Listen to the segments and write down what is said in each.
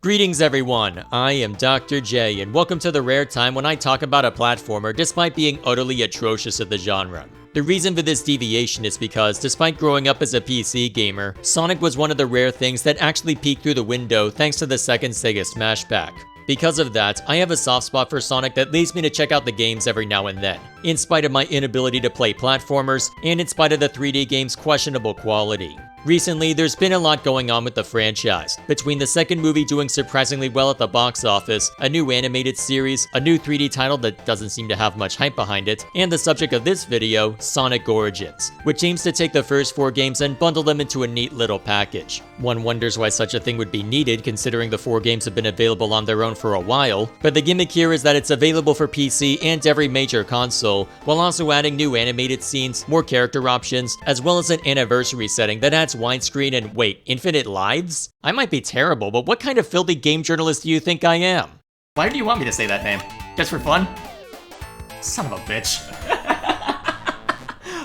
Greetings everyone, I am Dr. J and welcome to the rare time when I talk about a platformer despite being utterly atrocious at the genre. The reason for this deviation is because, despite growing up as a PC gamer, Sonic was one of the rare things that actually peeked through the window thanks to the second Sega Smash Pack. Because of that, I have a soft spot for Sonic that leads me to check out the games every now and then, in spite of my inability to play platformers, and in spite of the 3D game's questionable quality. Recently, there's been a lot going on with the franchise, between the second movie doing surprisingly well at the box office, a new animated series, a new 3D title that doesn't seem to have much hype behind it, and the subject of this video, Sonic Origins, which aims to take the first 4 games and bundle them into a neat little package. One wonders why such a thing would be needed considering the 4 games have been available on their own for a while, but the gimmick here is that it's available for PC and every major console, while also adding new animated scenes, more character options, as well as an anniversary setting that adds widescreen and wait, infinite lives? I might be terrible, but what kind of filthy game journalist do you think I am? Why do you want me to say that name? Just for fun? Son of a bitch.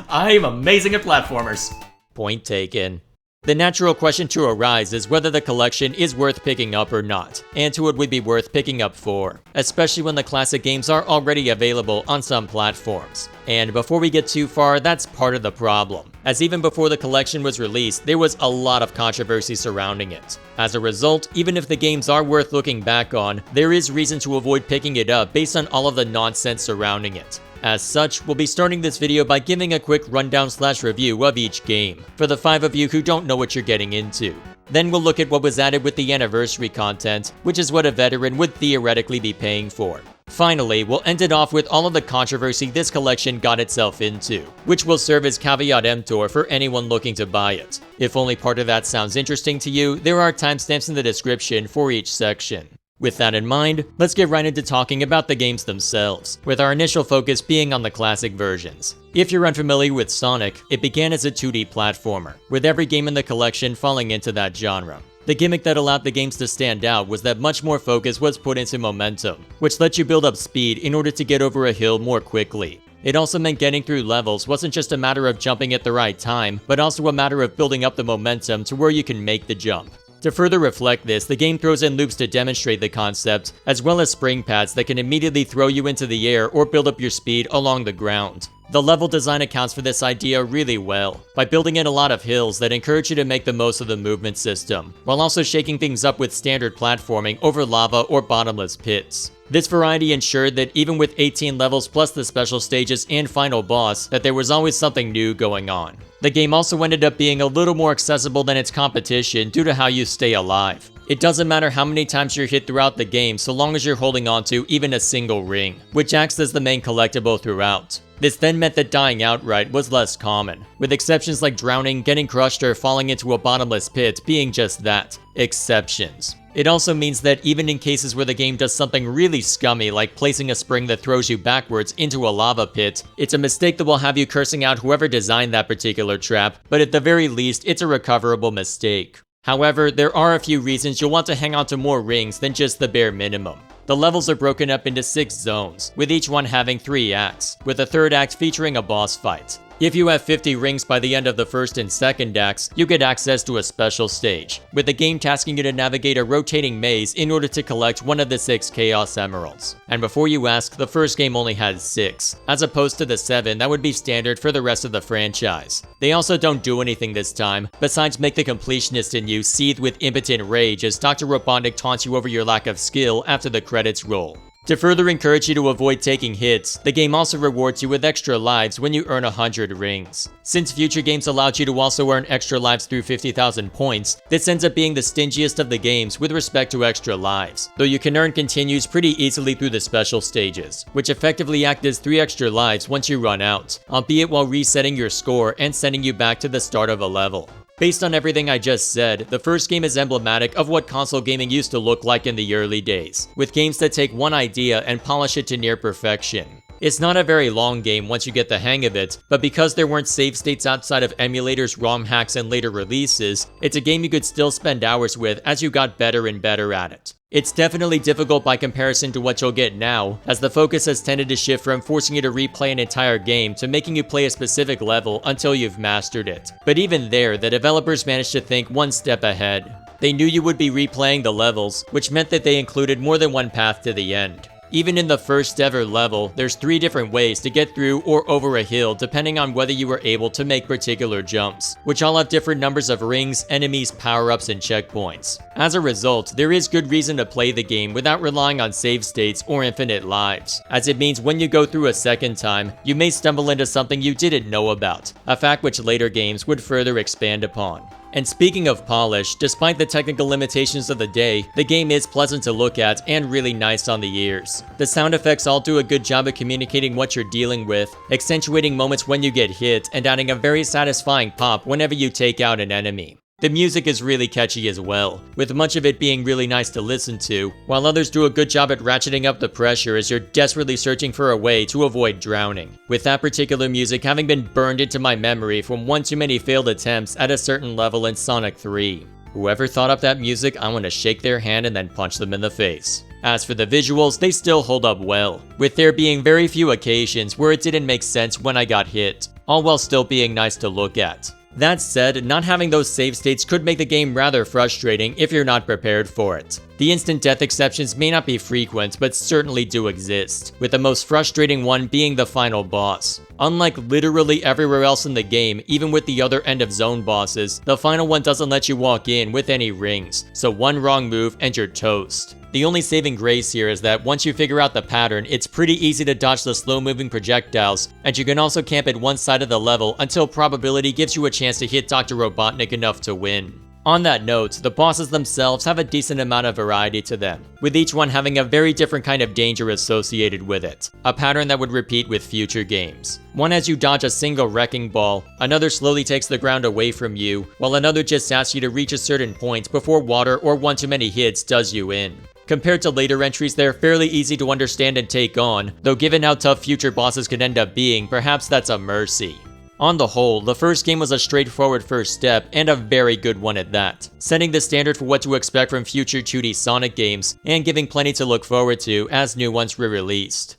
I'm amazing at platformers. Point taken. The natural question to arise is whether the collection is worth picking up or not, and who it would be worth picking up for, especially when the classic games are already available on some platforms. And before we get too far, that's part of the problem, as even before the collection was released, there was a lot of controversy surrounding it. As a result, even if the games are worth looking back on, there is reason to avoid picking it up based on all of the nonsense surrounding it. As such, we'll be starting this video by giving a quick rundown/review of each game, for the 5 of you who don't know what you're getting into. Then we'll look at what was added with the anniversary content, which is what a veteran would theoretically be paying for. Finally, we'll end it off with all of the controversy this collection got itself into, which will serve as caveat emptor for anyone looking to buy it. If only part of that sounds interesting to you, there are timestamps in the description for each section. With that in mind, let's get right into talking about the games themselves, with our initial focus being on the classic versions. If you're unfamiliar with Sonic, it began as a 2D platformer, with every game in the collection falling into that genre. The gimmick that allowed the games to stand out was that much more focus was put into momentum, which lets you build up speed in order to get over a hill more quickly. It also meant getting through levels wasn't just a matter of jumping at the right time, but also a matter of building up the momentum to where you can make the jump. To further reflect this, the game throws in loops to demonstrate the concept, as well as spring pads that can immediately throw you into the air or build up your speed along the ground. The level design accounts for this idea really well, by building in a lot of hills that encourage you to make the most of the movement system, while also shaking things up with standard platforming over lava or bottomless pits. This variety ensured that even with 18 levels plus the special stages and final boss, that there was always something new going on. The game also ended up being a little more accessible than its competition due to how you stay alive. It doesn't matter how many times you're hit throughout the game so long as you're holding onto even a single ring, which acts as the main collectible throughout. This then meant that dying outright was less common, with exceptions like drowning, getting crushed, or falling into a bottomless pit being just that, exceptions. It also means that even in cases where the game does something really scummy like placing a spring that throws you backwards into a lava pit, it's a mistake that will have you cursing out whoever designed that particular trap, but at the very least, it's a recoverable mistake. However, there are a few reasons you'll want to hang on to more rings than just the bare minimum. The levels are broken up into 6 zones, with each one having 3 acts, with the 3rd act featuring a boss fight. If you have 50 rings by the end of the 1st and 2nd acts, you get access to a special stage, with the game tasking you to navigate a rotating maze in order to collect one of the 6 Chaos Emeralds. And before you ask, the first game only has 6, as opposed to the 7 that would be standard for the rest of the franchise. They also don't do anything this time, besides make the completionist in you seethe with impotent rage as Dr. Robotnik taunts you over your lack of skill after the credits roll. To further encourage you to avoid taking hits, the game also rewards you with extra lives when you earn 100 rings. Since future games allowed you to also earn extra lives through 50,000 points, this ends up being the stingiest of the games with respect to extra lives, though you can earn continues pretty easily through the special stages, which effectively act as 3 extra lives once you run out, albeit while resetting your score and sending you back to the start of a level. Based on everything I just said, the first game is emblematic of what console gaming used to look like in the early days, with games that take one idea and polish it to near perfection. It's not a very long game once you get the hang of it, but because there weren't save states outside of emulators, ROM hacks, and later releases, it's a game you could still spend hours with as you got better and better at it. It's definitely difficult by comparison to what you'll get now, as the focus has tended to shift from forcing you to replay an entire game to making you play a specific level until you've mastered it. But even there, the developers managed to think one step ahead. They knew you would be replaying the levels, which meant that they included more than one path to the end. Even in the first ever level, there's 3 different ways to get through or over a hill depending on whether you were able to make particular jumps, which all have different numbers of rings, enemies, power-ups, and checkpoints. As a result, there is good reason to play the game without relying on save states or infinite lives, as it means when you go through a second time, you may stumble into something you didn't know about, a fact which later games would further expand upon. And speaking of polish, despite the technical limitations of the day, the game is pleasant to look at and really nice on the ears. The sound effects all do a good job of communicating what you're dealing with, accentuating moments when you get hit, and adding a very satisfying pop whenever you take out an enemy. The music is really catchy as well, with much of it being really nice to listen to, while others do a good job at ratcheting up the pressure as you're desperately searching for a way to avoid drowning, with that particular music having been burned into my memory from one too many failed attempts at a certain level in Sonic 3. Whoever thought up that music, I want to shake their hand and then punch them in the face. As for the visuals, they still hold up well, with there being very few occasions where it didn't make sense when I got hit, all while still being nice to look at. That said, not having those save states could make the game rather frustrating if you're not prepared for it. The instant death exceptions may not be frequent, but certainly do exist, with the most frustrating one being the final boss. Unlike literally everywhere else in the game, even with the other end of zone bosses, the final one doesn't let you walk in with any rings, so one wrong move and you're toast. The only saving grace here is that once you figure out the pattern, it's pretty easy to dodge the slow-moving projectiles, and you can also camp at one side of the level until probability gives you a chance to hit Dr. Robotnik enough to win. On that note, the bosses themselves have a decent amount of variety to them, with each one having a very different kind of danger associated with it, a pattern that would repeat with future games. One has you dodge a single wrecking ball, another slowly takes the ground away from you, while another just asks you to reach a certain point before water or one too many hits does you in. Compared to later entries, they're fairly easy to understand and take on, though given how tough future bosses could end up being, perhaps that's a mercy. On the whole, the first game was a straightforward first step, and a very good one at that, setting the standard for what to expect from future 2D Sonic games, and giving plenty to look forward to as new ones were released.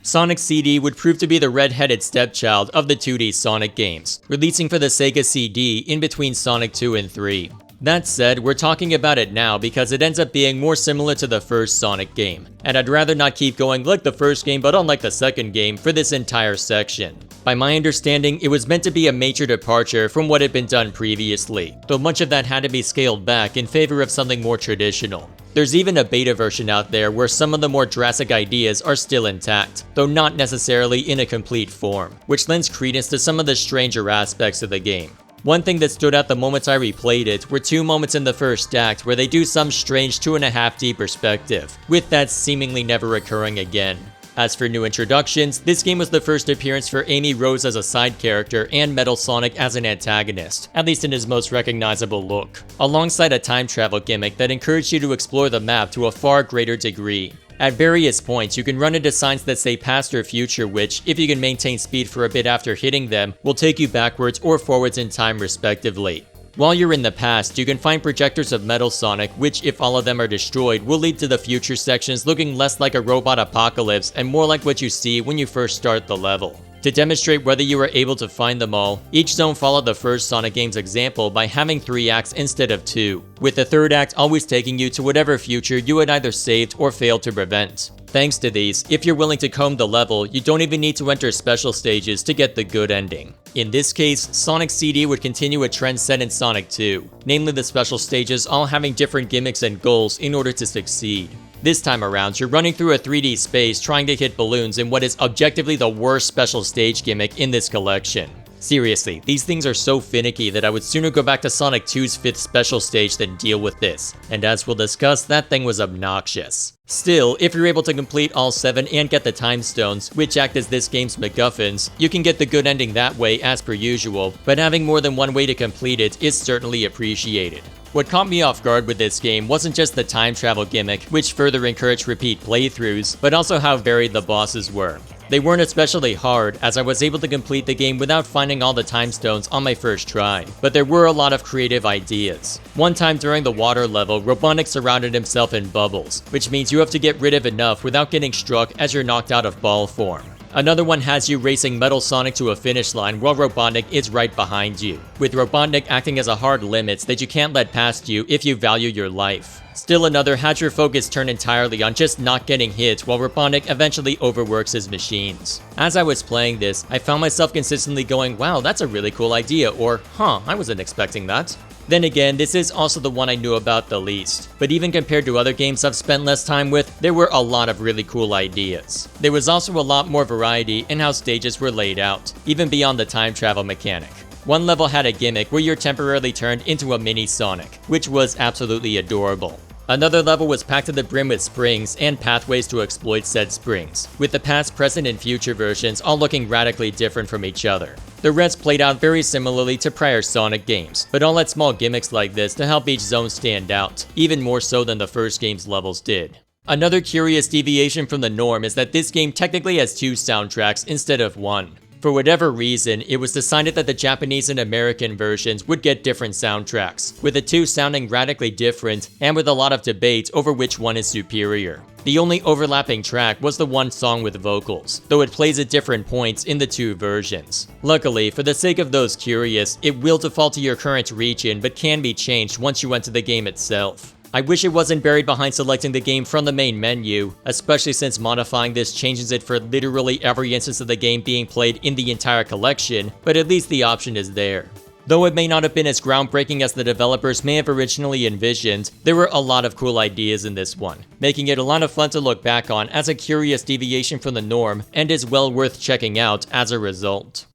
Sonic CD would prove to be the red-headed stepchild of the 2D Sonic games, releasing for the Sega CD in between Sonic 2 and 3. That said, we're talking about it now because it ends up being more similar to the first Sonic game, and I'd rather not keep going like the first game but unlike the second game for this entire section. By my understanding, it was meant to be a major departure from what had been done previously, though much of that had to be scaled back in favor of something more traditional. There's even a beta version out there where some of the more drastic ideas are still intact, though not necessarily in a complete form, which lends credence to some of the stranger aspects of the game. One thing that stood out the moment I replayed it were 2 moments in the first act where they do some strange 2.5D perspective, with that seemingly never occurring again. As for new introductions, this game was the first appearance for Amy Rose as a side character and Metal Sonic as an antagonist, at least in his most recognizable look, alongside a time travel gimmick that encouraged you to explore the map to a far greater degree. At various points, you can run into signs that say past or future which, if you can maintain speed for a bit after hitting them, will take you backwards or forwards in time respectively. While you're in the past, you can find projectors of Metal Sonic, which if all of them are destroyed, will lead to the future sections looking less like a robot apocalypse and more like what you see when you first start the level. To demonstrate whether you were able to find them all, each zone followed the first Sonic game's example by having 3 acts instead of 2, with the third act always taking you to whatever future you had either saved or failed to prevent. Thanks to these, if you're willing to comb the level, you don't even need to enter special stages to get the good ending. In this case, Sonic CD would continue a trend set in Sonic 2, namely the special stages all having different gimmicks and goals in order to succeed. This time around, you're running through a 3D space trying to hit balloons in what is objectively the worst special stage gimmick in this collection. Seriously, these things are so finicky that I would sooner go back to Sonic 2's 5th special stage than deal with this, and as we'll discuss, that thing was obnoxious. Still, if you're able to complete all 7 and get the time stones, which act as this game's MacGuffins, you can get the good ending that way as per usual, but having more than one way to complete it is certainly appreciated. What caught me off guard with this game wasn't just the time travel gimmick, which further encouraged repeat playthroughs, but also how varied the bosses were. They weren't especially hard, as I was able to complete the game without finding all the time stones on my first try, but there were a lot of creative ideas. One time during the water level, Robotnik surrounded himself in bubbles, which means you have to get rid of enough without getting struck as you're knocked out of ball form. Another one has you racing Metal Sonic to a finish line while Robotnik is right behind you, with Robotnik acting as a hard limit that you can't let past you if you value your life. Still another had your focus turn entirely on just not getting hit while Robotnik eventually overworks his machines. As I was playing this, I found myself consistently going, wow, that's a really cool idea, or huh, I wasn't expecting that. Then again, this is also the one I knew about the least, but even compared to other games I've spent less time with, there were a lot of really cool ideas. There was also a lot more variety in how stages were laid out, even beyond the time travel mechanic. One level had a gimmick where you're temporarily turned into a mini Sonic, which was absolutely adorable. Another level was packed to the brim with springs and pathways to exploit said springs, with the past, present, and future versions all looking radically different from each other. The rest played out very similarly to prior Sonic games, but all had small gimmicks like this to help each zone stand out, even more so than the first game's levels did. Another curious deviation from the norm is that this game technically has 2 soundtracks instead of 1. For whatever reason, it was decided that the Japanese and American versions would get different soundtracks, with the 2 sounding radically different and with a lot of debate over which one is superior. The only overlapping track was the one song with vocals, though it plays at different points in the 2 versions. Luckily, for the sake of those curious, it will default to your current region but can be changed once you enter the game itself. I wish it wasn't buried behind selecting the game from the main menu, especially since modifying this changes it for literally every instance of the game being played in the entire collection, but at least the option is there. Though it may not have been as groundbreaking as the developers may have originally envisioned, there were a lot of cool ideas in this one, making it a lot of fun to look back on as a curious deviation from the norm and is well worth checking out as a result.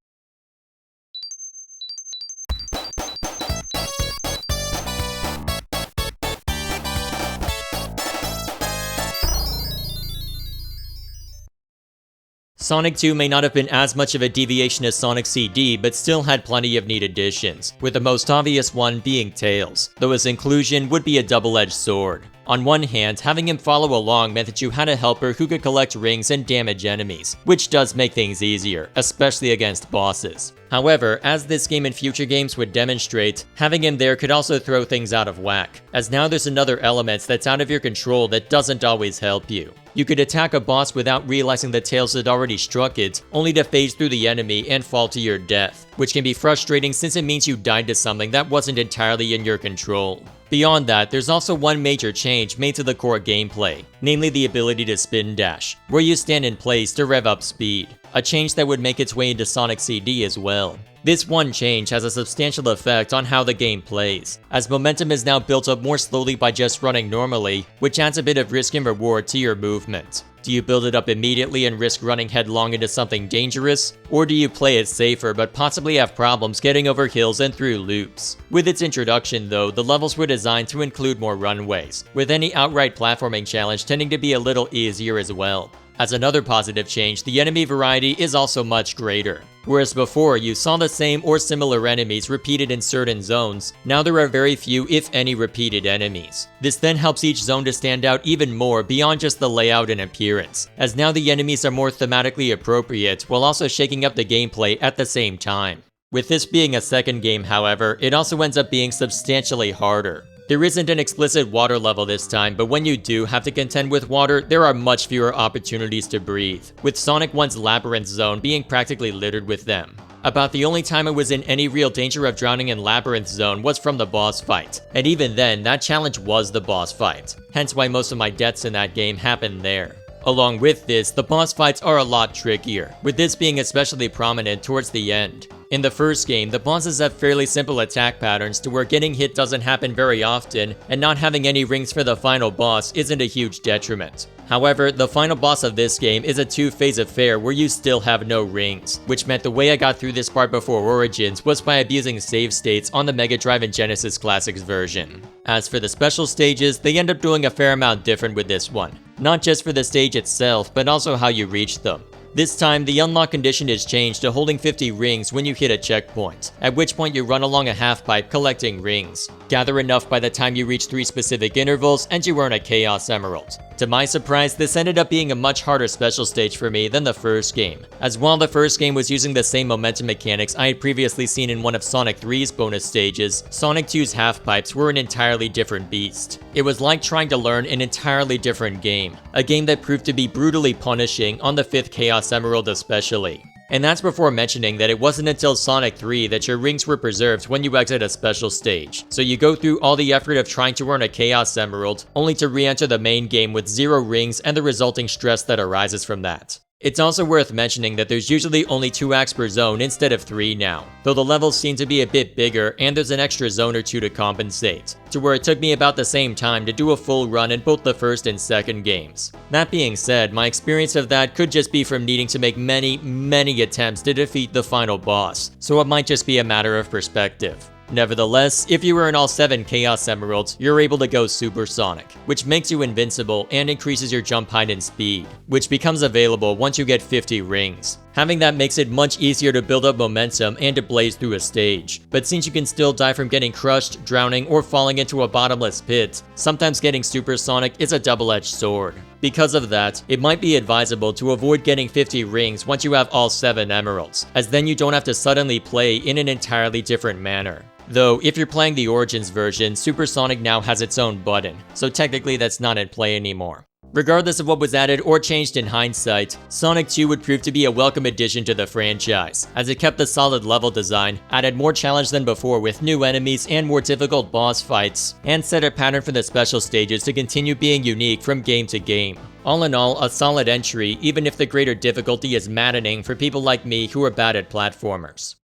Sonic 2 may not have been as much of a deviation as Sonic CD, but still had plenty of neat additions, with the most obvious one being Tails, though his inclusion would be a double-edged sword. On one hand, having him follow along meant that you had a helper who could collect rings and damage enemies, which does make things easier, especially against bosses. However, as this game and future games would demonstrate, having him there could also throw things out of whack, as now there's another element that's out of your control that doesn't always help you. You could attack a boss without realizing that Tails had already struck it, only to phase through the enemy and fall to your death, which can be frustrating since it means you died to something that wasn't entirely in your control. Beyond that, there's also one major change made to the core gameplay, namely the ability to spin dash, where you stand in place to rev up speed, a change that would make its way into Sonic CD as well. This one change has a substantial effect on how the game plays, as momentum is now built up more slowly by just running normally, which adds a bit of risk and reward to your movement. Do you build it up immediately and risk running headlong into something dangerous? Or do you play it safer but possibly have problems getting over hills and through loops? With its introduction though, the levels were designed to include more runways, with any outright platforming challenge tending to be a little easier as well. As another positive change, the enemy variety is also much greater. Whereas before you saw the same or similar enemies repeated in certain zones, now there are very few if any repeated enemies. This then helps each zone to stand out even more beyond just the layout and appearance, as now the enemies are more thematically appropriate while also shaking up the gameplay at the same time. With this being a second game, however, it also ends up being substantially harder. There isn't an explicit water level this time, but when you do have to contend with water, there are much fewer opportunities to breathe, with Sonic 1's Labyrinth Zone being practically littered with them. About the only time I was in any real danger of drowning in Labyrinth Zone was from the boss fight, and even then, that challenge was the boss fight, hence why most of my deaths in that game happened there. Along with this, the boss fights are a lot trickier, with this being especially prominent towards the end. In the first game, the bosses have fairly simple attack patterns to where getting hit doesn't happen very often, and not having any rings for the final boss isn't a huge detriment. However, the final boss of this game is a 2-phase affair where you still have no rings, which meant the way I got through this part before Origins was by abusing save states on the Mega Drive and Genesis Classics version. As for the special stages, they end up doing a fair amount different with this one, not just for the stage itself, but also how you reach them. This time, the unlock condition is changed to holding 50 rings when you hit a checkpoint, at which point you run along a half-pipe collecting rings. Gather enough by the time you reach 3 specific intervals, and you earn a Chaos Emerald. To my surprise, this ended up being a much harder special stage for me than the first game, as while the first game was using the same momentum mechanics I had previously seen in one of Sonic 3's bonus stages, Sonic 2's half-pipes were an entirely different beast. It was like trying to learn an entirely different game, a game that proved to be brutally punishing on the 5th Chaos Emerald especially. And that's before mentioning that it wasn't until Sonic 3 that your rings were preserved when you exit a special stage. So you go through all the effort of trying to earn a Chaos Emerald, only to re-enter the main game with 0 rings and the resulting stress that arises from that. It's also worth mentioning that there's usually only 2 acts per zone instead of 3 now, though the levels seem to be a bit bigger and there's an extra zone or 2 to compensate, to where it took me about the same time to do a full run in both the first and second games. That being said, my experience of that could just be from needing to make many attempts to defeat the final boss, so it might just be a matter of perspective. Nevertheless, if you earn all 7 Chaos Emeralds, you're able to go Supersonic, which makes you invincible and increases your jump height and speed, which becomes available once you get 50 rings. Having that makes it much easier to build up momentum and to blaze through a stage, but since you can still die from getting crushed, drowning, or falling into a bottomless pit, sometimes getting Supersonic is a double-edged sword. Because of that, it might be advisable to avoid getting 50 rings once you have all 7 emeralds, as then you don't have to suddenly play in an entirely different manner. Though, if you're playing the Origins version, Supersonic now has its own button, so technically that's not in play anymore. Regardless of what was added or changed in hindsight, Sonic 2 would prove to be a welcome addition to the franchise, as it kept the solid level design, added more challenge than before with new enemies and more difficult boss fights, and set a pattern for the special stages to continue being unique from game to game. All in all, a solid entry, even if the greater difficulty is maddening for people like me who are bad at platformers.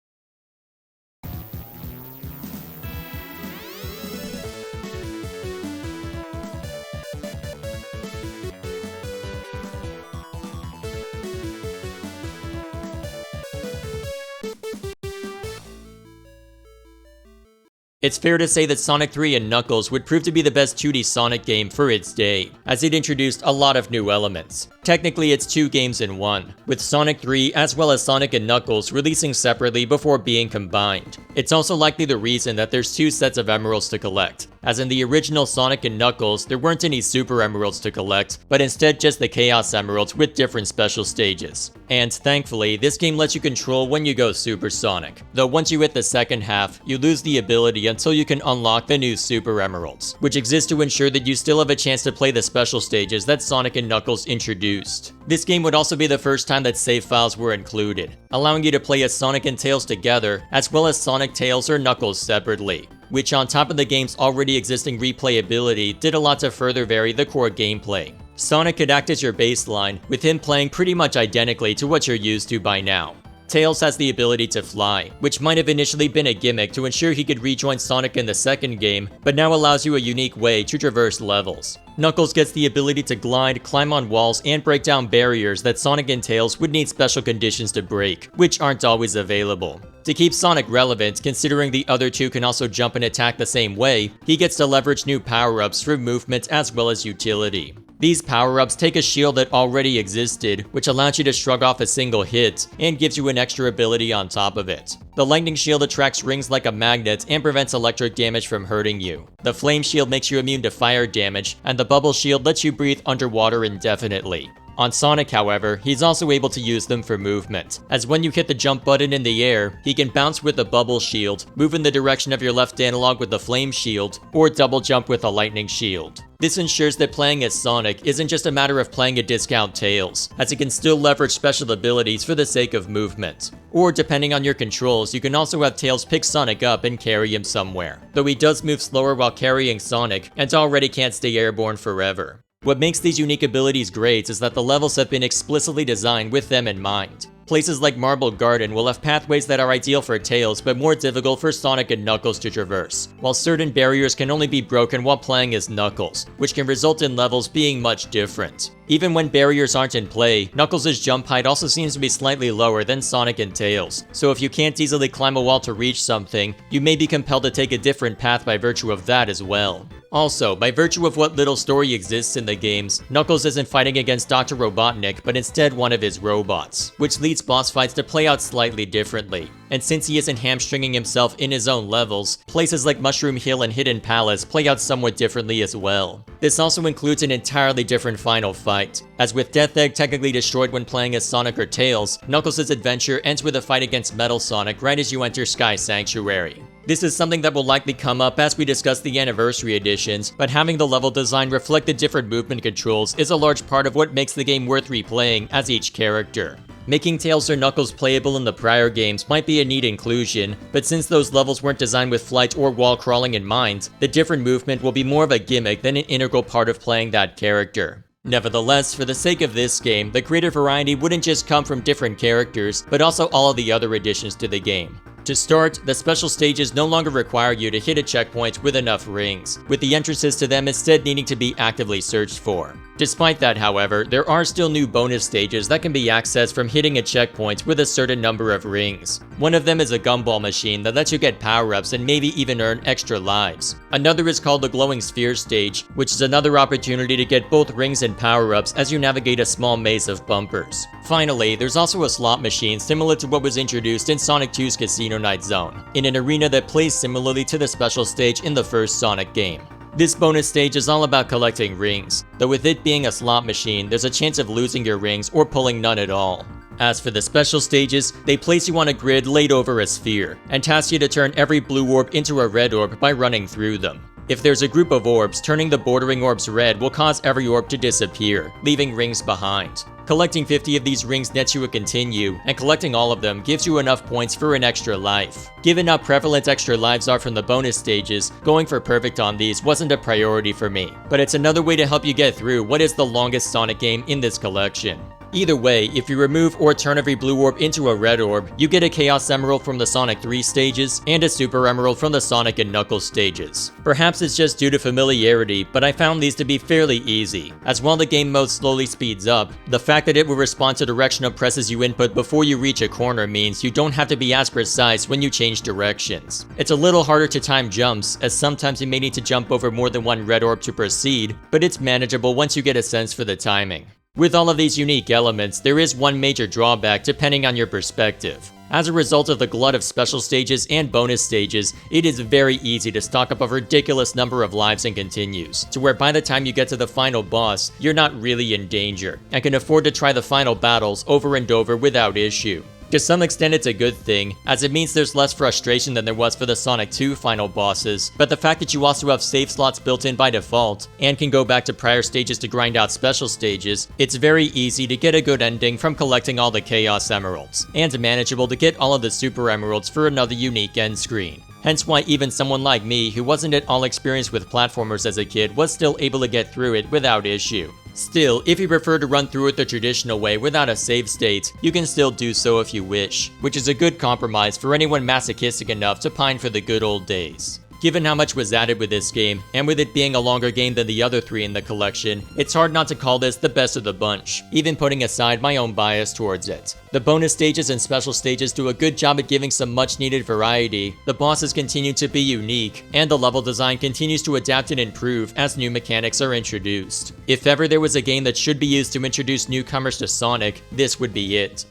It's fair to say that Sonic 3 and Knuckles would prove to be the best 2D Sonic game for its day, as it introduced a lot of new elements. Technically, it's 2 games in one, with Sonic 3 as well as Sonic and Knuckles releasing separately before being combined. It's also likely the reason that there's 2 sets of emeralds to collect, as in the original Sonic and Knuckles, there weren't any Super Emeralds to collect, but instead just the Chaos Emeralds with different special stages. And thankfully, this game lets you control when you go Supersonic, though once you hit the second half, you lose the ability until you can unlock the new Super Emeralds, which exist to ensure that you still have a chance to play the special stages that Sonic and Knuckles introduced. This game would also be the first time that save files were included, allowing you to play as Sonic and Tails together, as well as Sonic, Tails, or Knuckles separately, which on top of the game's already existing replayability did a lot to further vary the core gameplay. Sonic could act as your baseline, with him playing pretty much identically to what you're used to by now. Tails has the ability to fly, which might have initially been a gimmick to ensure he could rejoin Sonic in the second game, but now allows you a unique way to traverse levels. Knuckles gets the ability to glide, climb on walls, and break down barriers that Sonic and Tails would need special conditions to break, which aren't always available. To keep Sonic relevant, considering the other 2 can also jump and attack the same way, he gets to leverage new power-ups for movement as well as utility. These power-ups take a shield that already existed, which allows you to shrug off a single hit, and gives you an extra ability on top of it. The lightning shield attracts rings like a magnet and prevents electric damage from hurting you. The flame shield makes you immune to fire damage, and the bubble shield lets you breathe underwater indefinitely. On Sonic, however, he's also able to use them for movement, as when you hit the jump button in the air, he can bounce with the bubble shield, move in the direction of your left analog with the flame shield, or double jump with a lightning shield. This ensures that playing as Sonic isn't just a matter of playing a discount Tails, as it can still leverage special abilities for the sake of movement. Or depending on your controls, you can also have Tails pick Sonic up and carry him somewhere, though he does move slower while carrying Sonic, and already can't stay airborne forever. What makes these unique abilities great is that the levels have been explicitly designed with them in mind. Places like Marble Garden will have pathways that are ideal for Tails but more difficult for Sonic and Knuckles to traverse, while certain barriers can only be broken while playing as Knuckles, which can result in levels being much different. Even when barriers aren't in play, Knuckles' jump height also seems to be slightly lower than Sonic and Tails, so if you can't easily climb a wall to reach something, you may be compelled to take a different path by virtue of that as well. Also, by virtue of what little story exists in the games, Knuckles isn't fighting against Dr. Robotnik, but instead one of his robots, which leads boss fights to play out slightly differently. And since he isn't hamstringing himself in his own levels, places like Mushroom Hill and Hidden Palace play out somewhat differently as well. This also includes an entirely different final fight. As with Death Egg technically destroyed when playing as Sonic or Tails, Knuckles' adventure ends with a fight against Metal Sonic right as you enter Sky Sanctuary. This is something that will likely come up as we discuss the Anniversary Editions, but having the level design reflect the different movement controls is a large part of what makes the game worth replaying as each character. Making Tails or Knuckles playable in the prior games might be a neat inclusion, but since those levels weren't designed with flight or wall crawling in mind, the different movement will be more of a gimmick than an integral part of playing that character. Nevertheless, for the sake of this game, the greater variety wouldn't just come from different characters, but also all of the other additions to the game. To start, the special stages no longer require you to hit a checkpoint with enough rings, with the entrances to them instead needing to be actively searched for. Despite that, however, there are still new bonus stages that can be accessed from hitting a checkpoint with a certain number of rings. One of them is a gumball machine that lets you get power-ups and maybe even earn extra lives. Another is called the Glowing Sphere stage, which is another opportunity to get both rings and power-ups as you navigate a small maze of bumpers. Finally, there's also a slot machine similar to what was introduced in Sonic 2's Casino Night Zone, in an arena that plays similarly to the special stage in the first Sonic game. This bonus stage is all about collecting rings, though with it being a slot machine, there's a chance of losing your rings or pulling none at all. As for the special stages, they place you on a grid laid over a sphere, and task you to turn every blue orb into a red orb by running through them. If there's a group of orbs, turning the bordering orbs red will cause every orb to disappear, leaving rings behind. Collecting 50 of these rings nets you a continue, and collecting all of them gives you enough points for an extra life. Given how prevalent extra lives are from the bonus stages, going for perfect on these wasn't a priority for me, but it's another way to help you get through what is the longest Sonic game in this collection. Either way, if you remove or turn every blue orb into a red orb, you get a Chaos Emerald from the Sonic 3 stages, and a Super Emerald from the Sonic and Knuckles stages. Perhaps it's just due to familiarity, but I found these to be fairly easy, as while the game mode slowly speeds up, the fact that it will respond to directional presses you input before you reach a corner means you don't have to be as precise when you change directions. It's a little harder to time jumps, as sometimes you may need to jump over more than one red orb to proceed, but it's manageable once you get a sense for the timing. With all of these unique elements, there is one major drawback depending on your perspective. As a result of the glut of special stages and bonus stages, it is very easy to stock up a ridiculous number of lives and continues, to where by the time you get to the final boss, you're not really in danger, and can afford to try the final battles over and over without issue. To some extent it's a good thing, as it means there's less frustration than there was for the Sonic 2 final bosses, but the fact that you also have save slots built in by default, and can go back to prior stages to grind out special stages, it's very easy to get a good ending from collecting all the Chaos Emeralds, and manageable to get all of the Super Emeralds for another unique end screen. Hence why even someone like me, who wasn't at all experienced with platformers as a kid, was still able to get through it without issue. Still, if you prefer to run through it the traditional way without a save state, you can still do so if you wish, which is a good compromise for anyone masochistic enough to pine for the good old days. Given how much was added with this game, and with it being a longer game than the other three in the collection, it's hard not to call this the best of the bunch, even putting aside my own bias towards it. The bonus stages and special stages do a good job at giving some much needed variety, the bosses continue to be unique, and the level design continues to adapt and improve as new mechanics are introduced. If ever there was a game that should be used to introduce newcomers to Sonic, this would be it.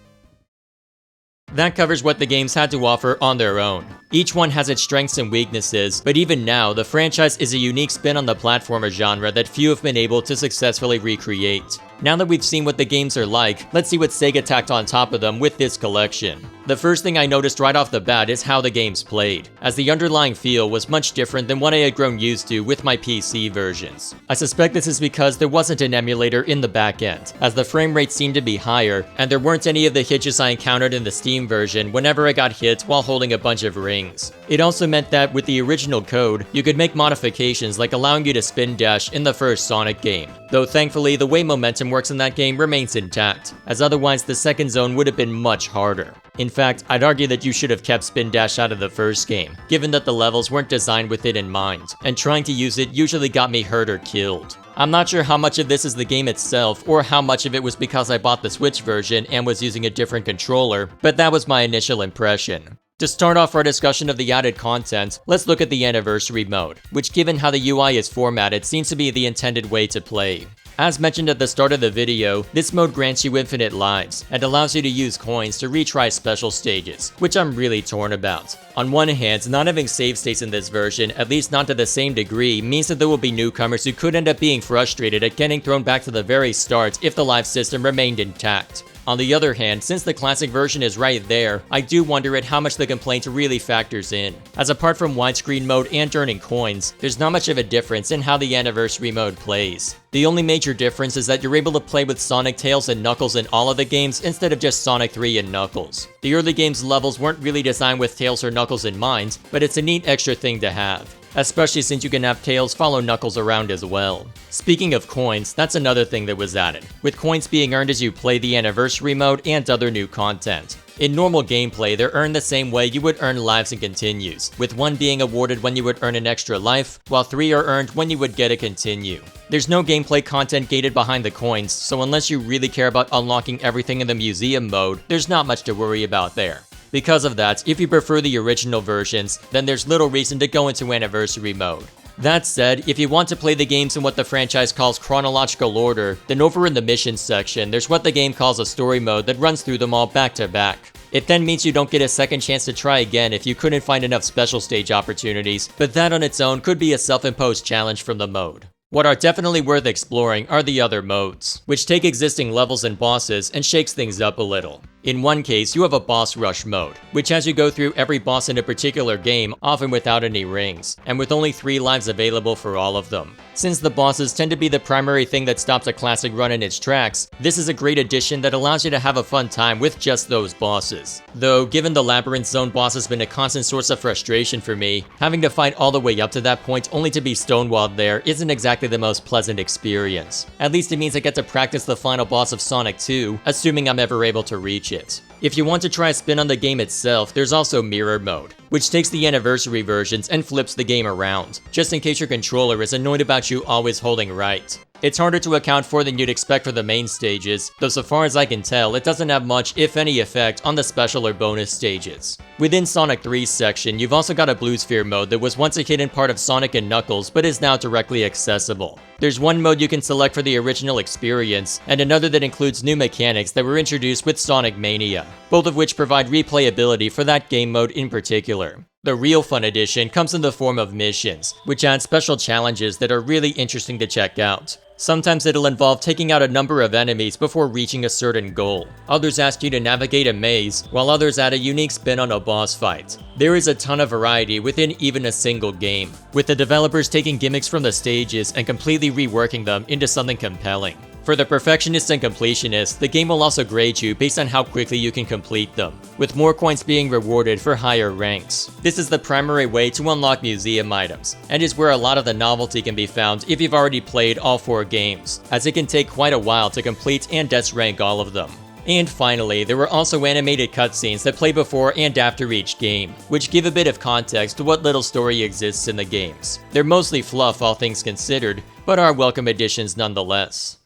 That covers what the games had to offer on their own. Each one has its strengths and weaknesses, but even now, the franchise is a unique spin on the platformer genre that few have been able to successfully recreate. Now that we've seen what the games are like, let's see what Sega tacked on top of them with this collection. The first thing I noticed right off the bat is how the games played, as the underlying feel was much different than what I had grown used to with my PC versions. I suspect this is because there wasn't an emulator in the back end, as the frame rate seemed to be higher, and there weren't any of the hitches I encountered in the Steam version whenever I got hit while holding a bunch of rings. It also meant that with the original code, you could make modifications like allowing you to spin dash in the first Sonic game, though thankfully the way momentum system works in that game remains intact, as otherwise the second zone would have been much harder. In fact, I'd argue that you should have kept spin dash out of the first game, given that the levels weren't designed with it in mind, and trying to use it usually got me hurt or killed. I'm not sure how much of this is the game itself, or how much of it was because I bought the Switch version and was using a different controller, but that was my initial impression. To start off our discussion of the added content, let's look at the Anniversary mode, which given how the UI is formatted seems to be the intended way to play. As mentioned at the start of the video, this mode grants you infinite lives, and allows you to use coins to retry special stages, which I'm really torn about. On one hand, not having save states in this version, at least not to the same degree, means that there will be newcomers who could end up being frustrated at getting thrown back to the very start if the life system remained intact. On the other hand, since the classic version is right there, I do wonder at how much the complaint really factors in, as apart from widescreen mode and earning coins, there's not much of a difference in how the Anniversary mode plays. The only major difference is that you're able to play with Sonic, Tails, and Knuckles in all of the games instead of just Sonic 3 and Knuckles. The early games levels weren't really designed with Tails or Knuckles in mind, but it's a neat extra thing to have, especially since you can have Tails follow Knuckles around as well. Speaking of coins, that's another thing that was added, with coins being earned as you play the Anniversary mode and other new content. In normal gameplay, they're earned the same way you would earn lives and continues, with 1 being awarded when you would earn an extra life, while 3 are earned when you would get a continue. There's no gameplay content gated behind the coins, so unless you really care about unlocking everything in the museum mode, there's not much to worry about there. Because of that, if you prefer the original versions, then there's little reason to go into Anniversary mode. That said, if you want to play the games in what the franchise calls chronological order, then over in the missions section, there's what the game calls a story mode that runs through them all back to back. It then means you don't get a second chance to try again if you couldn't find enough special stage opportunities, but that on its own could be a self-imposed challenge from the mode. What are definitely worth exploring are the other modes, which take existing levels and bosses and shakes things up a little. In one case, you have a boss rush mode, which has you go through every boss in a particular game, often without any rings, and with only 3 lives available for all of them. Since the bosses tend to be the primary thing that stops a classic run in its tracks, this is a great addition that allows you to have a fun time with just those bosses. Though, given the Labyrinth Zone boss has been a constant source of frustration for me, having to fight all the way up to that point only to be stonewalled there isn't exactly the most pleasant experience. At least it means I get to practice the final boss of Sonic 2, assuming I'm ever able to reach it. If you want to try a spin on the game itself, there's also Mirror Mode, which takes the Anniversary versions and flips the game around, just in case your controller is annoyed about you always holding right. It's harder to account for than you'd expect for the main stages, though so far as I can tell, it doesn't have much, if any, effect on the special or bonus stages. Within Sonic 3's section, you've also got a Blue Sphere mode that was once a hidden part of Sonic and Knuckles, but is now directly accessible. There's one mode you can select for the original experience, and another that includes new mechanics that were introduced with Sonic Mania, both of which provide replayability for that game mode in particular. The real fun edition comes in the form of missions, which add special challenges that are really interesting to check out. Sometimes it'll involve taking out a number of enemies before reaching a certain goal. Others ask you to navigate a maze, while others add a unique spin on a boss fight. There is a ton of variety within even a single game, with the developers taking gimmicks from the stages and completely reworking them into something compelling. For the perfectionists and completionists, the game will also grade you based on how quickly you can complete them, with more coins being rewarded for higher ranks. This is the primary way to unlock museum items, and is where a lot of the novelty can be found if you've already played all 4 games, as it can take quite a while to complete and S-rank all of them. And finally, there were also animated cutscenes that play before and after each game, which give a bit of context to what little story exists in the games. They're mostly fluff, all things considered, but are welcome additions nonetheless.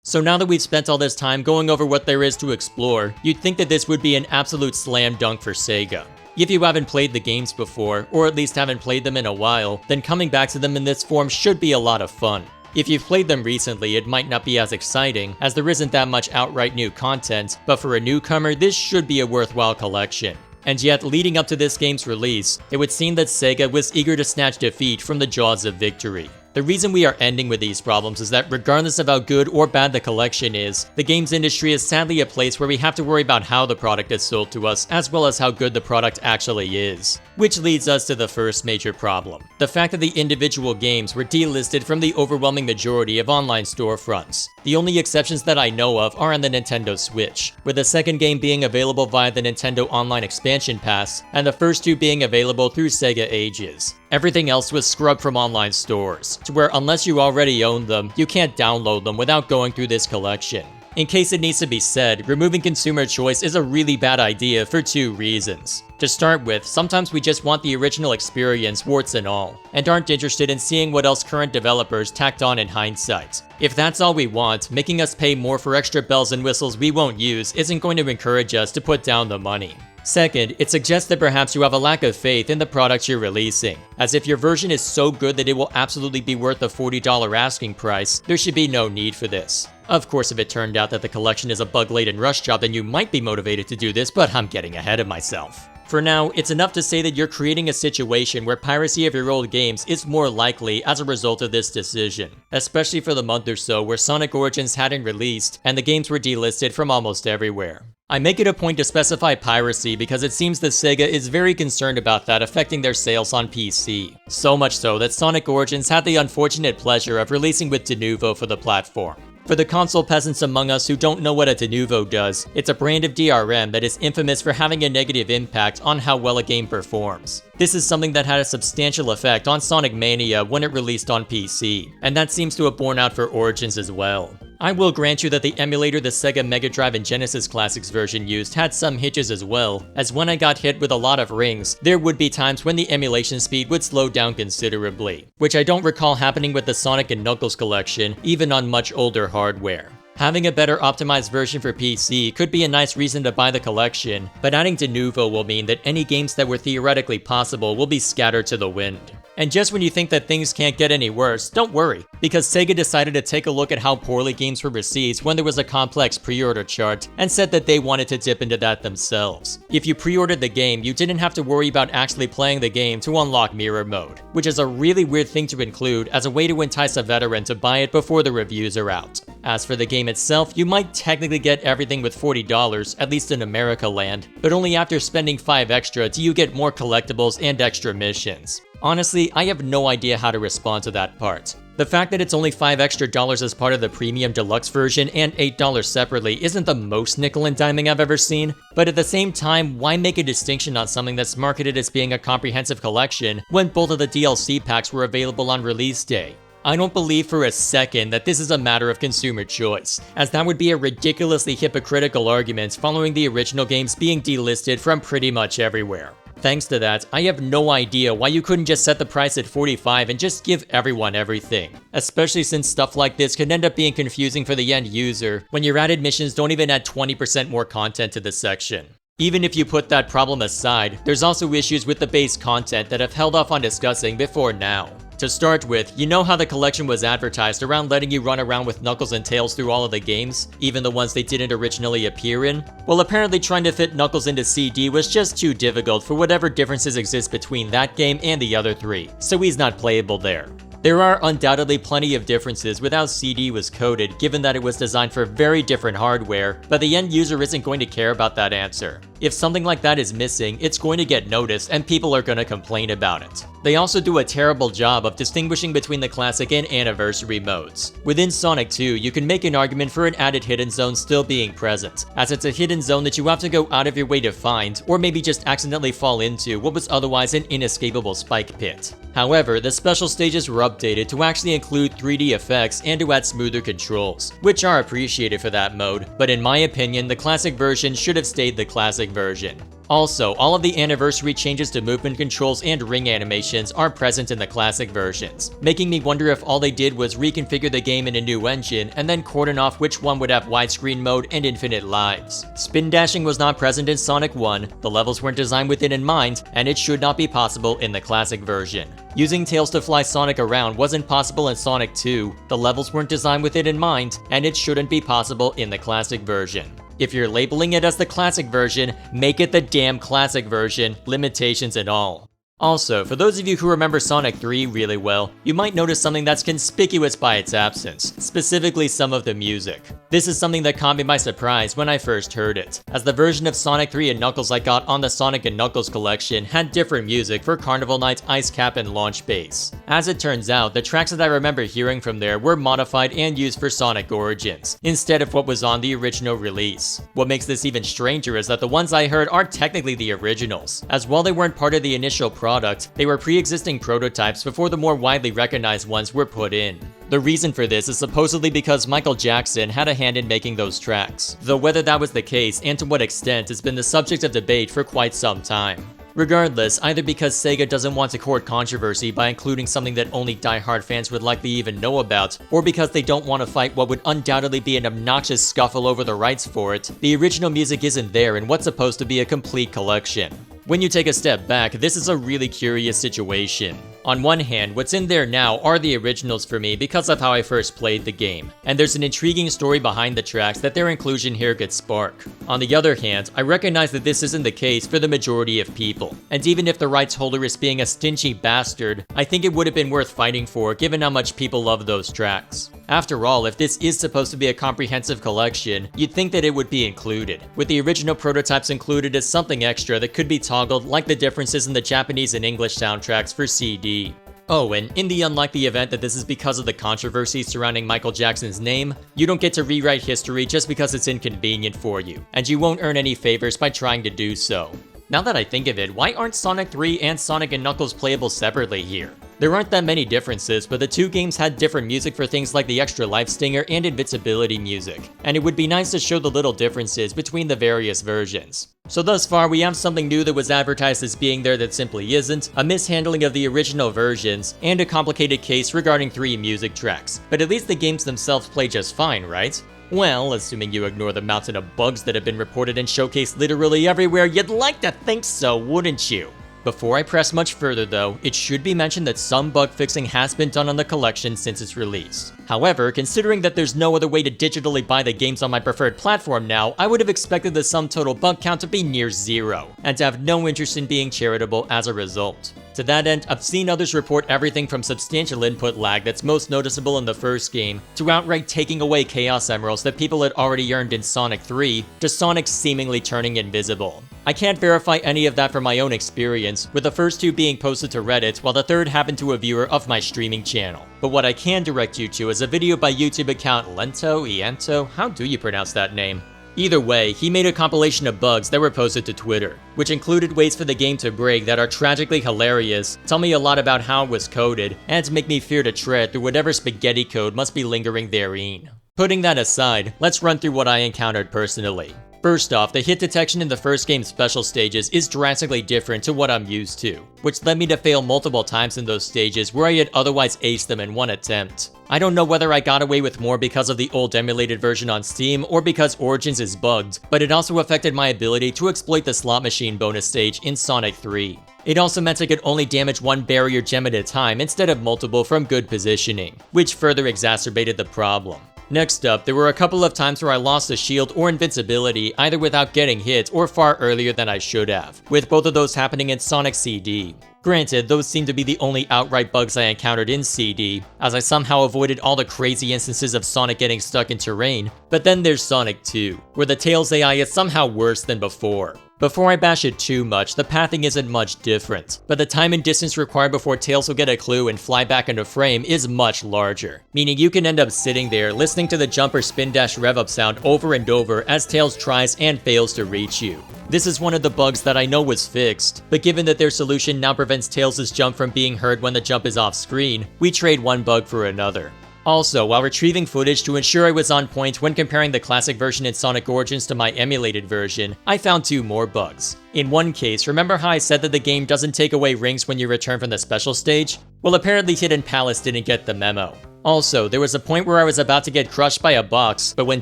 So now that we've spent all this time going over what there is to explore, you'd think that this would be an absolute slam dunk for Sega. If you haven't played the games before, or at least haven't played them in a while, then coming back to them in this form should be a lot of fun. If you've played them recently, it might not be as exciting, as there isn't that much outright new content, but for a newcomer, this should be a worthwhile collection. And yet, leading up to this game's release, it would seem that Sega was eager to snatch defeat from the jaws of victory. The reason we are ending with these problems is that regardless of how good or bad the collection is, the games industry is sadly a place where we have to worry about how the product is sold to us, as well as how good the product actually is. Which leads us to the first major problem: the fact that the individual games were delisted from the overwhelming majority of online storefronts. The only exceptions that I know of are on the Nintendo Switch, with the second game being available via the Nintendo Online Expansion Pass, and the first 2 being available through Sega Ages. Everything else was scrubbed from online stores, to where unless you already own them, you can't download them without going through this collection. In case it needs to be said, removing consumer choice is a really bad idea for 2 reasons. To start with, sometimes we just want the original experience, warts and all, and aren't interested in seeing what else current developers tacked on in hindsight. If that's all we want, making us pay more for extra bells and whistles we won't use isn't going to encourage us to put down the money. Second, it suggests that perhaps you have a lack of faith in the product you're releasing, as if your version is so good that it will absolutely be worth the $40 asking price, there should be no need for this. Of course, if it turned out that the collection is a bug-laden rush job, then you might be motivated to do this, but I'm getting ahead of myself. For now, it's enough to say that you're creating a situation where piracy of your old games is more likely as a result of this decision, especially for the month or so where Sonic Origins hadn't released and the games were delisted from almost everywhere. I make it a point to specify piracy because it seems that Sega is very concerned about that affecting their sales on PC. So much so that Sonic Origins had the unfortunate pleasure of releasing with Denuvo for the platform. For the console peasants among us who don't know what a Denuvo does, it's a brand of DRM that is infamous for having a negative impact on how well a game performs. This is something that had a substantial effect on Sonic Mania when it released on PC, and that seems to have borne out for Origins as well. I will grant you that the emulator the Sega Mega Drive and Genesis Classics version used had some hitches as well, as when I got hit with a lot of rings, there would be times when the emulation speed would slow down considerably, which I don't recall happening with the Sonic and Knuckles collection, even on much older hardware. Having a better optimized version for PC could be a nice reason to buy the collection, but adding Denuvo will mean that any games that were theoretically possible will be scattered to the wind. And just when you think that things can't get any worse, don't worry, because Sega decided to take a look at how poorly games were received when there was a complex pre-order chart, and said that they wanted to dip into that themselves. If you pre-ordered the game, you didn't have to worry about actually playing the game to unlock mirror mode, which is a really weird thing to include as a way to entice a veteran to buy it before the reviews are out. As for the game itself, you might technically get everything with $40, at least in America land, but only after spending $5 extra do you get more collectibles and extra missions. Honestly, I have no idea how to respond to that part. The fact that it's only $5 extra as part of the premium deluxe version and $8 separately isn't the most nickel and diming I've ever seen, but at the same time, why make a distinction on something that's marketed as being a comprehensive collection when both of the DLC packs were available on release day? I don't believe for a second that this is a matter of consumer choice, as that would be a ridiculously hypocritical argument following the original games being delisted from pretty much everywhere. Thanks to that, I have no idea why you couldn't just set the price at $45 and just give everyone everything, especially since stuff like this could end up being confusing for the end user when your added missions don't even add 20% more content to the section. Even if you put that problem aside, there's also issues with the base content that I've held off on discussing before now. To start with, you know how the collection was advertised around letting you run around with Knuckles and Tails through all of the games, even the ones they didn't originally appear in? Well, apparently trying to fit Knuckles into CD was just too difficult for whatever differences exist between that game and the other 3, so he's not playable there. There are undoubtedly plenty of differences with how CD was coded, given that it was designed for very different hardware, but the end user isn't going to care about that answer. If something like that is missing, it's going to get noticed and people are going to complain about it. They also do a terrible job of distinguishing between the classic and anniversary modes. Within Sonic 2, you can make an argument for an added hidden zone still being present, as it's a hidden zone that you have to go out of your way to find, or maybe just accidentally fall into what was otherwise an inescapable spike pit. However, the special stages were updated to actually include 3D effects and to add smoother controls, which are appreciated for that mode, but in my opinion, the classic version should have stayed the classic version. Also, all of the anniversary changes to movement controls and ring animations are present in the classic versions, making me wonder if all they did was reconfigure the game in a new engine and then cordon off which one would have widescreen mode and infinite lives. Spin dashing was not present in Sonic 1, the levels weren't designed with it in mind, and it should not be possible in the classic version. Using Tails to fly Sonic around wasn't possible in Sonic 2, the levels weren't designed with it in mind, and it shouldn't be possible in the classic version. If you're labeling it as the classic version, make it the damn classic version, limitations and all. Also, for those of you who remember Sonic 3 really well, you might notice something that's conspicuous by its absence, specifically some of the music. This is something that caught me by surprise when I first heard it, as the version of Sonic 3 and Knuckles I got on the Sonic and Knuckles collection had different music for Carnival Night, Ice Cap, and Launch Base. As it turns out, the tracks that I remember hearing from there were modified and used for Sonic Origins, instead of what was on the original release. What makes this even stranger is that the ones I heard are technically the originals, as while they weren't part of the initial project, product, they were pre-existing prototypes before the more widely recognized ones were put in. The reason for this is supposedly because Michael Jackson had a hand in making those tracks, though whether that was the case and to what extent has been the subject of debate for quite some time. Regardless, either because Sega doesn't want to court controversy by including something that only die-hard fans would likely even know about, or because they don't want to fight what would undoubtedly be an obnoxious scuffle over the rights for it, the original music isn't there in what's supposed to be a complete collection. When you take a step back, this is a really curious situation. On one hand, what's in there now are the originals for me because of how I first played the game, and there's an intriguing story behind the tracks that their inclusion here could spark. On the other hand, I recognize that this isn't the case for the majority of people, and even if the rights holder is being a stingy bastard, I think it would have been worth fighting for given how much people love those tracks. After all, if this is supposed to be a comprehensive collection, you'd think that it would be included, with the original prototypes included as something extra that could be toggled like the differences in the Japanese and English soundtracks for CD. Oh, and in the unlikely event that this is because of the controversy surrounding Michael Jackson's name, you don't get to rewrite history just because it's inconvenient for you, and you won't earn any favors by trying to do so. Now that I think of it, why aren't Sonic 3 and Sonic & Knuckles playable separately here? There aren't that many differences, but the two games had different music for things like the extra life stinger and invincibility music, and it would be nice to show the little differences between the various versions. So thus far, we have something new that was advertised as being there that simply isn't, a mishandling of the original versions, and a complicated case regarding 3 music tracks. But at least the games themselves play just fine, right? Well, assuming you ignore the mountain of bugs that have been reported and showcased literally everywhere, you'd like to think so, wouldn't you? Before I press much further though, it should be mentioned that some bug fixing has been done on the collection since its release. However, considering that there's no other way to digitally buy the games on my preferred platform now, I would have expected the sum total bug count to be near 0, and to have no interest in being charitable as a result. To that end, I've seen others report everything from substantial input lag that's most noticeable in the first game, to outright taking away Chaos Emeralds that people had already earned in Sonic 3, to Sonic seemingly turning invisible. I can't verify any of that from my own experience, with the first 2 being posted to Reddit while the third happened to a viewer of my streaming channel. But what I can direct you to is a video by YouTube account Iento, how do you pronounce that name? Either way, he made a compilation of bugs that were posted to Twitter, which included ways for the game to break that are tragically hilarious, tell me a lot about how it was coded, and make me fear to tread through whatever spaghetti code must be lingering therein. Putting that aside, let's run through what I encountered personally. First off, the hit detection in the first game's special stages is drastically different to what I'm used to, which led me to fail multiple times in those stages where I had otherwise aced them in one attempt. I don't know whether I got away with more because of the old emulated version on Steam or because Origins is bugged, but it also affected my ability to exploit the slot machine bonus stage in Sonic 3. It also meant I could only damage one barrier gem at a time instead of multiple from good positioning, which further exacerbated the problem. Next up, there were a couple of times where I lost a shield or invincibility either without getting hit or far earlier than I should have, with both of those happening in Sonic CD. Granted, those seem to be the only outright bugs I encountered in CD, as I somehow avoided all the crazy instances of Sonic getting stuck in terrain, but then there's Sonic 2, where the Tails AI is somehow worse than before. Before I bash it too much, the pathing isn't much different, but the time and distance required before Tails will get a clue and fly back into frame is much larger, meaning you can end up sitting there listening to the jump or spin dash rev up sound over and over as Tails tries and fails to reach you. This is one of the bugs that I know was fixed, but given that their solution now prevents Tails' jump from being heard when the jump is off screen, we trade one bug for another. Also, while retrieving footage to ensure I was on point when comparing the classic version in Sonic Origins to my emulated version, I found 2 more bugs. In one case, remember how I said that the game doesn't take away rings when you return from the special stage? Well, apparently Hidden Palace didn't get the memo. Also, there was a point where I was about to get crushed by a box, but when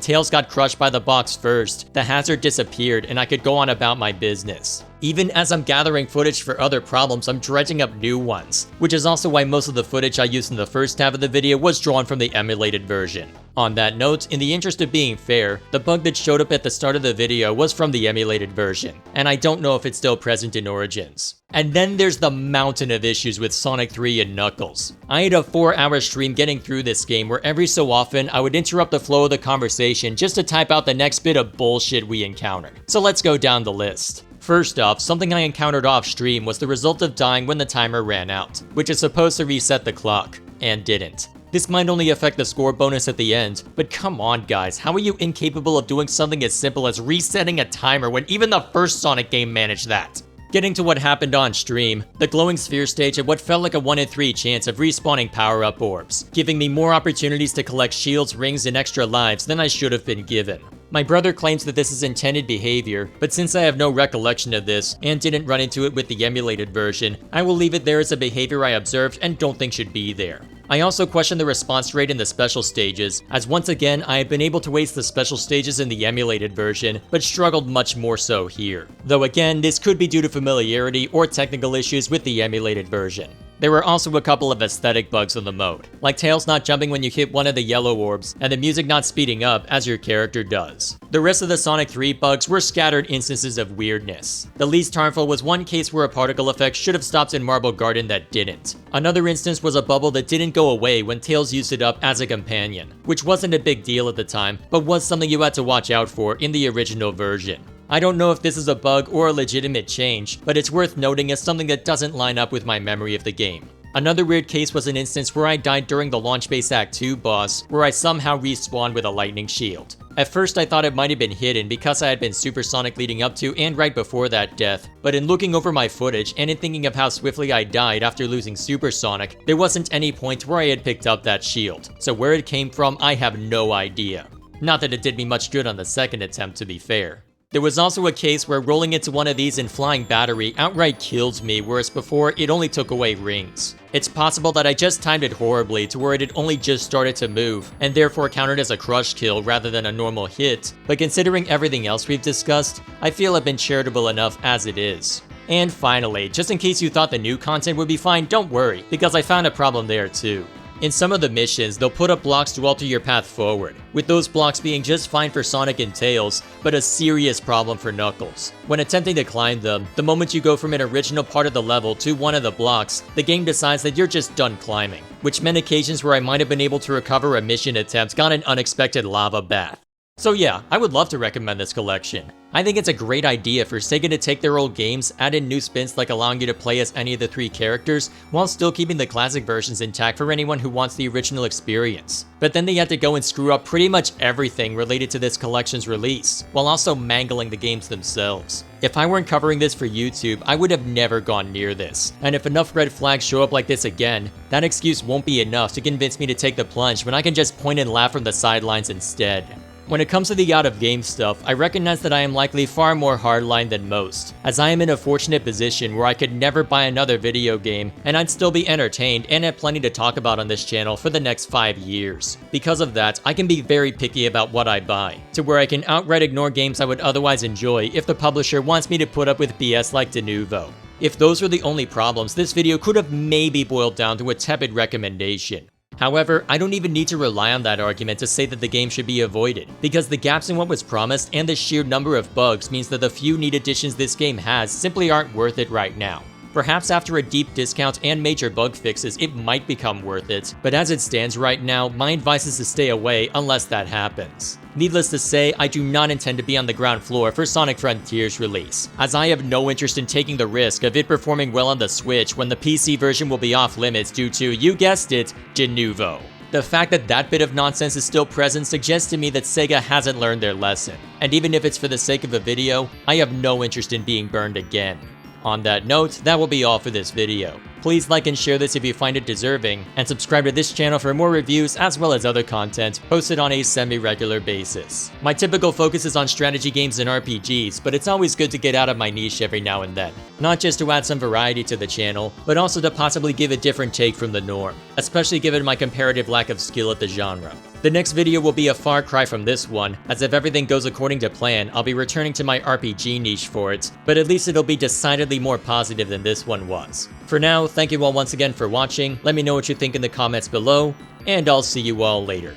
Tails got crushed by the box first, the hazard disappeared and I could go on about my business. Even as I'm gathering footage for other problems, I'm dredging up new ones, which is also why most of the footage I used in the first half of the video was drawn from the emulated version. On that note, in the interest of being fair, the bug that showed up at the start of the video was from the emulated version, and I don't know if it's still present in Origins. And then there's the mountain of issues with Sonic 3 and Knuckles. I had a 4-hour stream getting through this game where every so often I would interrupt the flow of the conversation just to type out the next bit of bullshit we encountered. So let's go down the list. First off, something I encountered off stream was the result of dying when the timer ran out, which is supposed to reset the clock, and didn't. This might only affect the score bonus at the end, but come on guys, how are you incapable of doing something as simple as resetting a timer when even the first Sonic game managed that? Getting to what happened on stream, the glowing sphere stage had what felt like a 1 in 3 chance of respawning power-up orbs, giving me more opportunities to collect shields, rings, and extra lives than I should have been given. My brother claims that this is intended behavior, but since I have no recollection of this and didn't run into it with the emulated version, I will leave it there as a behavior I observed and don't think should be there. I also question the response rate in the special stages, as once again I have been able to ace the special stages in the emulated version, but struggled much more so here. Though again, this could be due to familiarity or technical issues with the emulated version. There were also a couple of aesthetic bugs in the mode, like Tails not jumping when you hit one of the yellow orbs, and the music not speeding up as your character does. The rest of the Sonic 3 bugs were scattered instances of weirdness. The least harmful was one case where a particle effect should have stopped in Marble Garden that didn't. Another instance was a bubble that didn't go away when Tails used it up as a companion, which wasn't a big deal at the time, but was something you had to watch out for in the original version. I don't know if this is a bug or a legitimate change, but it's worth noting as something that doesn't line up with my memory of the game. Another weird case was an instance where I died during the Launch Base Act 2 boss, where I somehow respawned with a lightning shield. At first I thought it might have been hidden because I had been supersonic leading up to and right before that death, but in looking over my footage and in thinking of how swiftly I died after losing supersonic, there wasn't any point where I had picked up that shield, so where it came from I have no idea. Not that it did me much good on the second attempt, to be fair. There was also a case where rolling into one of these in flying battery outright killed me, whereas before it only took away rings. It's possible that I just timed it horribly to where it had only just started to move, and therefore counted as a crush kill rather than a normal hit, but considering everything else we've discussed, I feel I've been charitable enough as it is. And finally, just in case you thought the new content would be fine, don't worry, because I found a problem there too. In some of the missions, they'll put up blocks to alter your path forward, with those blocks being just fine for Sonic and Tails, but a serious problem for Knuckles. When attempting to climb them, the moment you go from an original part of the level to one of the blocks, the game decides that you're just done climbing, which meant occasions where I might have been able to recover a mission attempt got an unexpected lava bath. So yeah, I would love to recommend this collection. I think it's a great idea for Sega to take their old games, add in new spins like allowing you to play as any of the 3 characters, while still keeping the classic versions intact for anyone who wants the original experience. But then they had to go and screw up pretty much everything related to this collection's release, while also mangling the games themselves. If I weren't covering this for YouTube, I would have never gone near this. And if enough red flags show up like this again, that excuse won't be enough to convince me to take the plunge when I can just point and laugh from the sidelines instead. When it comes to the out-of-game stuff, I recognize that I am likely far more hardline than most, as I am in a fortunate position where I could never buy another video game, and I'd still be entertained and have plenty to talk about on this channel for the next 5 years. Because of that, I can be very picky about what I buy, to where I can outright ignore games I would otherwise enjoy if the publisher wants me to put up with BS like Denuvo. If those were the only problems, this video could have maybe boiled down to a tepid recommendation. However, I don't even need to rely on that argument to say that the game should be avoided, because the gaps in what was promised and the sheer number of bugs means that the few neat additions this game has simply aren't worth it right now. Perhaps after a deep discount and major bug fixes, it might become worth it, but as it stands right now, my advice is to stay away unless that happens. Needless to say, I do not intend to be on the ground floor for Sonic Frontiers release, as I have no interest in taking the risk of it performing well on the Switch when the PC version will be off limits due to, you guessed it, Denuvo. The fact that that bit of nonsense is still present suggests to me that Sega hasn't learned their lesson, and even if it's for the sake of a video, I have no interest in being burned again. On that note, that will be all for this video. Please like and share this if you find it deserving, and subscribe to this channel for more reviews as well as other content posted on a semi-regular basis. My typical focus is on strategy games and RPGs, but it's always good to get out of my niche every now and then. Not just to add some variety to the channel, but also to possibly give a different take from the norm, especially given my comparative lack of skill at the genre. The next video will be a far cry from this one, as if everything goes according to plan, I'll be returning to my RPG niche for it, but at least it'll be decidedly more positive than this one was. For now, thank you all once again for watching, let me know what you think in the comments below, and I'll see you all later.